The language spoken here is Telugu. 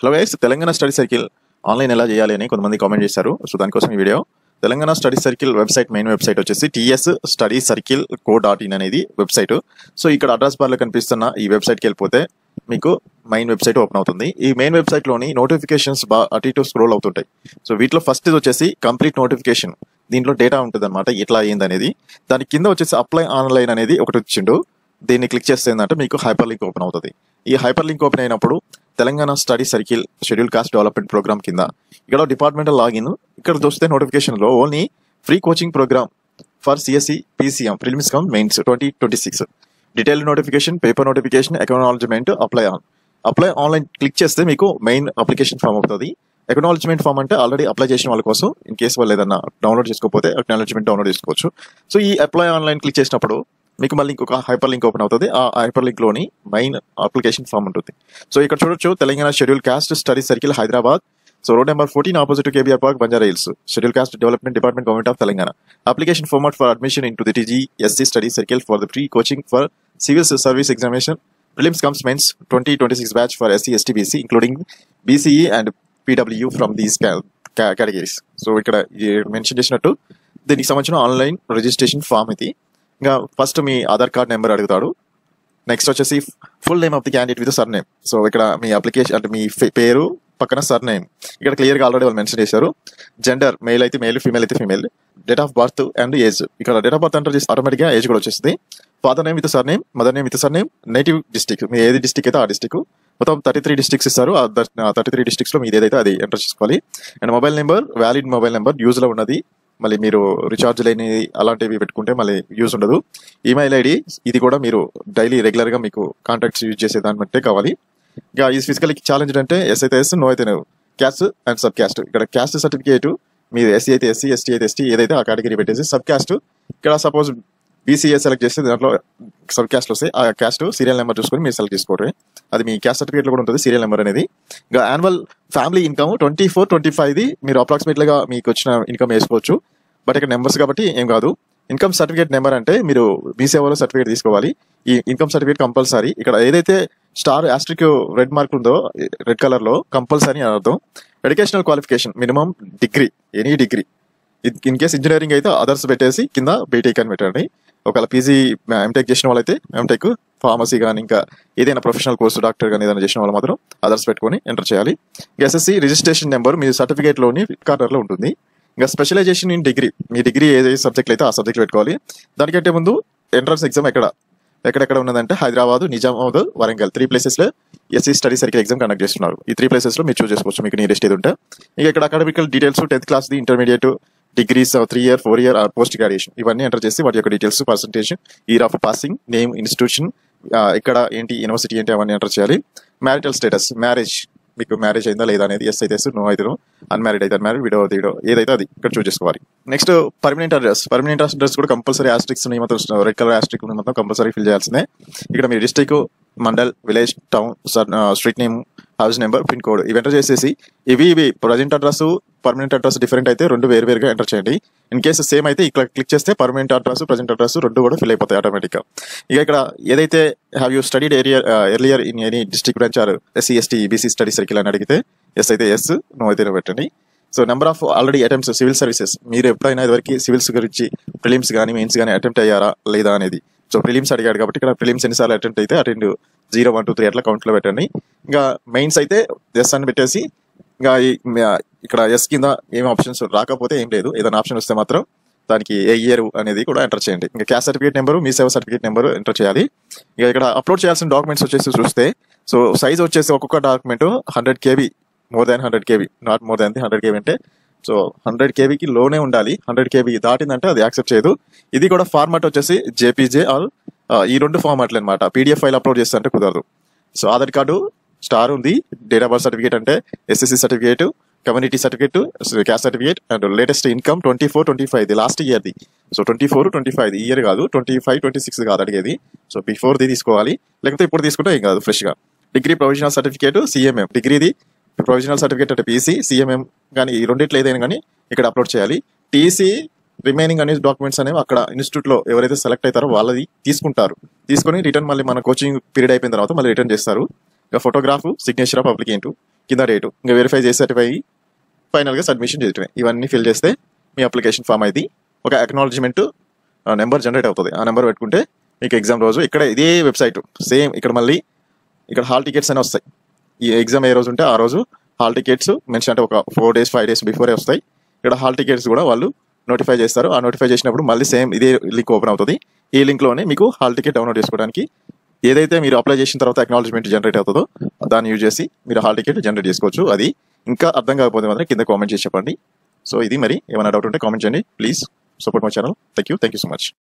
Hello guys, Telangana study circle online ఎలా చేయాలి అని కొంతమంది కామెంట్ చేశారు. సో దానికోసం ఈ video. Telangana study circle website, main website వచ్చేసి tsstudycircle.co.in అనేది వెబ్సైట్. సో ఇక్కడ అడ్రస్ బార్ లో కనిపిస్తున్న ఈ వెబ్సైట్కి వెళ్ళిపోతే మీకు మెయిన్ వెబ్సైట్ ఓపెన్ అవుతుంది. ఈ మెయిన్ వెబ్సైట్ లోని నోటిఫికేషన్స్ అటు ఇటు స్క్రోల్ అవుతుంటాయి. సో వీటిలో ఫస్ట్ ఇది వచ్చేసి కంప్లీట్ నోటిఫికేషన్. దీంట్లో డేటా ఉంటుంది అనమాట, ఎట్లా అయ్యింది అనేది. దాని కింద వచ్చేసి అప్లై ఆన్లైన్ అనేది ఒకటి వచ్చిండు. దీన్ని క్లిక్ చేస్తే ఏంటంటే మీకు హైపర్ లింక్ ఓపెన్ అవుతుంది. ఈ హైపర్ లింక్ ఓపెన్ అయినప్పుడు Telangana study circle schedule caste development programme కింద ఇక్కడ డిపార్ట్మెంటల్ లాగిన్ ఇక్కడ చూస్తే నోటిఫికేషన్ లో only free coaching programme for CSC PCM prelims cum mains 2026 detail notification, paper notification, acknowledgement, apply online click చేస్తే మీకు మెయిన్ అప్లికేషన్ ఫామ్ అవుతుంది. అక్నాలజ్మెంట్ ఫామ్ అంటే ఆల్రెడీ అప్లై చేసిన వాళ్ళ కోసం, ఇన్ కేసు వాళ్ళు ఏదన్నా డౌన్లోడ్ చేసుకోకపోతే అక్నాలజ్మెంట్ డౌన్లోడ్ చేసుకోవచ్చు. సో ఈ అప్లై ఆన్లైన్ క్లిక్ చేసినప్పుడు మీకు మళ్ళీ ఇంకొక హైపర్ లింక్ ఓపెన్ అవుతుంది. ఆ హైపర్ లింక్ లోని మెయిన్ అప్లికేషన్ ఫామ్ ఉంటుంది. సో ఇక్కడ చూడొచ్చు, Telangana schedule caste study circle Hyderabad. So road number 14 opposite to KBR park, Banjara hills. Schedule caste development department, government of Telangana. Application format for admission into the TGSC study circle for the free coaching for civil service examination prelims comes mains 2026 batch for SC ST BC including BCE and PW from these categories. So ఇక్కడ మెన్షన్ చేసినట్టు దీనికి సంబంధించిన ఆన్లైన్ రిజిస్ట్రేషన్ ఫామ్ ఇది. ఇంకా ఫస్ట్ మీ ఆధార్ కార్డ్ నెంబర్ అడుగుతాడు. నెక్స్ట్ వచ్చేసి full name of the candidate with sir name. So ఇక్కడ మీ అప్లికేషన్ అంటే మీ పేరు పక్కన సర్ నేమ్ ఇక్కడ క్లియర్ గా ఆల్రెడీ వాళ్ళు మెన్షన్ చేశారు. జెండర్ మేల్ అయితే మేల్, ఫీమేల్ అయితే female. Date of birth and age. ఇక్కడ డేట్ ఆఫ్ బర్త్ ఎంటర్ చేసి ఆటోమేటిక్ గా ఏజ్ కూడా వచ్చేస్తుంది. Father name with surname, mother name with surname, native district, మీ ఏది డిస్టిక్ అయితే ఆ డిస్టిక్. మొత్తం 33 డిస్ట్రిక్ట్స్ ఇస్తారు. 33 డిస్ట్రిక్ట్స్ లో మీది ఏదైతే అది ఎంటర్ చేసుకోవాలి. And mobile number, valid mobile number, use లో ఉన్నది. మళ్ళీ మీరు రీఛార్జ్ లేని అలాంటివి పెట్టుకుంటే మళ్ళీ యూజ్ ఉండదు. ఈమెయిల్ ఐడి ఇది కూడా మీరు డైలీ రెగ్యులర్ గా మీకు కాంటాక్ట్స్ యూజ్ చేసే దాన్ని బట్టే కావాలి. ఇంకా ఈ ఫిజికల్ ఛాలెంజ్ అంటే ఎస్ అయితే ఎస్, నో అయితే no. Caste and sub caste. ఇక్కడ క్యాస్ట్ సర్టిఫికేట్ మీరు SC అయితే SC, ST అయితే ST ఏదైతే ఆ కేటగిరీ పెట్టేసి సబ్ క్యాస్ట్. ఇక్కడ సపోజ్ BCA సెలెక్ట్ చేస్తే దాంట్లో సబ్ క్యాస్ట్ వస్తాయి. ఆ క్యాస్ట్ సీరియల్ నెంబర్ చూసుకొని మీరు సెలెక్ట్ చేసుకోవడం. అది మీ క్యాస్ట్ సర్టిఫికేట్ లో కూడా ఉంటుంది సీరియల్ నెంబర్ అనేది. ఇంకా యాన్యువల్ ఫ్యామిలీ ఇన్కమ్ 24-25 మీరు అప్రాక్సిమేట్ గా మీకు వచ్చిన ఇన్కమ్ వేసుకోవచ్చు. బట్ ఇక్కడ నెంబర్స్ కాబట్టి ఏం కాదు. ఇన్కమ్ సర్టిఫికేట్ నెంబర్ అంటే మీరు మీ సేవలో సర్టిఫికేట్ తీసుకోవాలి. ఈ ఇన్కమ్ సర్టిఫికేట్ కంపల్సరీ. ఇక్కడ ఏదైతే స్టార్ ఆస్ట్రిక్ రెడ్ మార్క్ ఉందో రెడ్ కలర్ లో కంపల్సరీ అని అర్థం. Educational qualification minimum degree, any degree. In case engineering అయితే అదర్స్ పెట్టేసి కింద బీటెక్ అని పెట్టండి. ఒకవేళ PG MTech చేసిన వాళ్ళైతే MTech, ఫార్మసీ కానీ ఇంకా ఏదైనా ప్రొఫెషనల్ కోర్సు, డాక్టర్ కానీ ఏదైనా చేసిన వాళ్ళు మాత్రం అదర్స్ పెట్టుకొని ఎంటర్ చేయాలి. SSC రిజిస్ట్రేషన్ నెంబర్ మీ సర్టిఫికేట్ లోని కార్నర్ లో ఉంటుంది. ఇంకా స్పెషలైజేషన్ ఇన్ డిగ్రీ, మీ డిగ్రీ ఏ సబ్జెక్ట్ అయితే ఆ సబ్జెక్ట్ పెట్టుకోవాలి. దానికంటే ముందు ఎంట్రన్స్ ఎగ్జామ్ ఎక్కడెక్కడ ఉన్నదంటే హైదరాబాద్, నిజామాబాద్, వరంగల్ 3 ప్లేసెస్ లో SC study circle exam conduct చేస్తున్నారు. ఈ 3 ప్లేసెస్ లో మీరు చూస్ చేసుకోవచ్చు మీకు నియరెస్ట్ ఏది ఉంటే. ఇంకా ఇక్కడ academical details 10th class the, intermediate, degrees 3 year 4 year post graduation ఇవన్నీ ఎంటర్ చేసి వాటి యొక్క details, percentage, year of passing, name, institution, ఇక్కడ ఏంటి యూనివర్సిటీ ఏంటి అవన్నీ ఎంటర్ చేయాలి. మ్యారిటల్ స్టేటస్, మ్యారేజ్, మీకు మ్యారేజ్ అయిందా లేదా అనేది ఎస్ అయితే ఎస్, నో అయితే నో, అన్మ్యారీడ్ అయితే అన్మ్యారీడ్, విడో అయితే విడో, ఏదైతే అది ఇక్కడ చూస్ చేసుకోవాలి. నెక్స్ట్ పర్మనెంట్ అడ్రస్ కూడా కంపల్సరీ ఆస్ట్రిక్స్ మాత్రం రెడ్ కలర్ ఆస్ట్రిక్ మొత్తం కంపల్సరీ ఫిల్ చేయాల్సిందే. ఇక్కడ మీ district, mandal, village, town, street name, house number, pin code ఇవి ఎంటర్ చేసేసి ఇవి present address, permanent address different అయితే రెండు వేరుగా ఎంటర్ చేయండి. ఇన్ కేసు సేమ్ అయితే ఇక్కడ క్లిక్ చేస్తే పర్మనెంట్ అడ్రస్, ప్రజెంట్ అడ్రస్ రెండు కూడా ఫిల్ అయిపోతాయి ఆటోమేటిక్ గా. ఇక ఇక్కడ ఏదైతే have you studied earlier in any district branch or SC ST BC study circle అని అడిగితే ఎస్ అయితే ఎస్, నో అయితే నో పెట్టండి. So number of already attempts civil services, మీరు ఎప్పుడైనా ఇదివరకు సివిల్స్ గురించి ప్రిలిమ్స్ కానీ మెయిన్స్ కానీ అటెంప్ట్ అయ్యారా లేదా అనేది. సో ప్రిలిమ్స్ అడిగాడు కాబట్టి ఇక్కడ ప్రిలిమ్స్ ఎన్నిసార్లు అటెంప్ట్ అయితే అటెండ్ 0, 1, 2, 3 అట్లా కౌంట్ లో పెట్టండి. ఇంకా మెయిన్స్ అయితే ఎస్ అని పెట్టేసి ఇంకా ఇక్కడ ఎస్ కింద ఏం ఆప్షన్స్ రాకపోతే ఏం లేదు, ఏదైనా ఆప్షన్ వస్తే మాత్రం దానికి ఏ ఇయర్ అనేది కూడా ఎంటర్ చేయండి. ఇంకా క్యాస్ట్ సర్టిఫికేట్ నెంబరు, మీ సేవ సర్టిఫికేట్ నెంబరు ఎంటర్ చేయాలి. ఇక ఇక్కడ అప్లోడ్ చేయాల్సిన డాక్యుమెంట్స్ వచ్చేసి చూస్తే, సో సైజ్ వచ్చేసి ఒక్కొక్క document 100 KB, more than 100 KB, not more than 100 KB అంటే సో 100 KBకి లోనే ఉండాలి. 100 KB దాటిందంటే అది యాక్సెప్ట్ చేయదు. ఇది కూడా ఫార్మాట్ వచ్చేసి JPG ఆల్ ఈ 2 ఫార్మాట్లు అనమాట. PDF ఫైల్ అప్లోడ్ చేస్తే అంటే కుదరదు. సో ఆధార్ కార్డు స్టార్ ఉంది, డేట్ ఆఫ్ బర్త్ సర్టిఫికేట్ అంటే SSC certificate, community certificate, caste certificate and latest income 24-25 last ఇయర్ది. సో 24-25 ఇయర్ కాదు, 25-26 కాదు అడిగేది. సో బిఫోర్ది తీసుకోవాలి, లేకపోతే ఇప్పుడు తీసుకుంటే ఏం కాదు ఫ్రెష్ గా. డిగ్రీ ప్రొవిజనల్ సర్టిఫికేట్, CMM డిగ్రీది ప్రొవిజనల్ సర్టిఫికేట్ అంటే PC, CMM కానీ ఈ రెండిట్లో ఏదైనా కానీ ఇక్కడ అప్లోడ్ చేయాలి. TC రిమైనింగ్ అనే డాక్యుమెంట్స్ అనేవి అక్కడ ఇన్స్టిట్యూట్ లో ఎవరైతే సెలెక్ట్ అవుతారో వాళ్ళది తీసుకొని రిటర్న్ మళ్ళీ మన కోచింగ్ పీరియడ్ అయిపోయిన తర్వాత మళ్ళీ రిటర్న్ చేస్తారు. ఇక ఫోటోగ్రాఫ్, సిగ్నేచర్ ఆఫ్ అప్లికెంట్, కింద డేటు, ఇంకా వెరిఫై చేసి సర్టిఫై అయ్యి ఫైనల్గా సబ్మిషన్ చేయటమే. ఇవన్నీ ఫిల్ చేస్తే మీ అప్లికేషన్ ఫామ్ అయితే ఒక అక్నాలజ్మెంట్ నెంబర్ జనరేట్ అవుతుంది. ఆ నెంబర్ పెట్టుకుంటే మీకు ఎగ్జామ్ రోజు ఇక్కడ ఇదే వెబ్సైట్ సేమ్ ఇక్కడ మళ్ళీ ఇక్కడ హాల్ టికెట్స్ అని వస్తాయి. ఈ ఎగ్జామ్ ఏ రోజు ఉంటే ఆ రోజు హాల్ టికెట్స్ మెన్షన్ అంటే ఒక 4 days 5 days బిఫోరే వస్తాయి. ఇక్కడ హాల్ టికెట్స్ కూడా వాళ్ళు నోటిఫై చేస్తారు. ఆ నోటిఫై చేసినప్పుడు మళ్ళీ సేమ్ ఇదే లింక్ ఓపెన్ అవుతుంది. ఈ లింక్లోనే మీకు హాల్ టికెట్ డౌన్లోడ్ చేసుకోవడానికి ఏదైతే మీరు అప్లై చేసిన తర్వాత అక్నాలజ్మెంట్ జనరేట్ అవుతుందో దాన్ని యూజ్ చేసి మీరు హాల్ టికెట్ జనరేట్ చేసుకోవచ్చు. అది ఇంకా అర్థం కాకపోతే మాత్రం కింద కామెంట్ చేసి చెప్పండి. సో ఇది మరి ఏమైనా డౌట్ ఉంటే కామెంట్ చేయండి. Please support my channel. Thank you so much.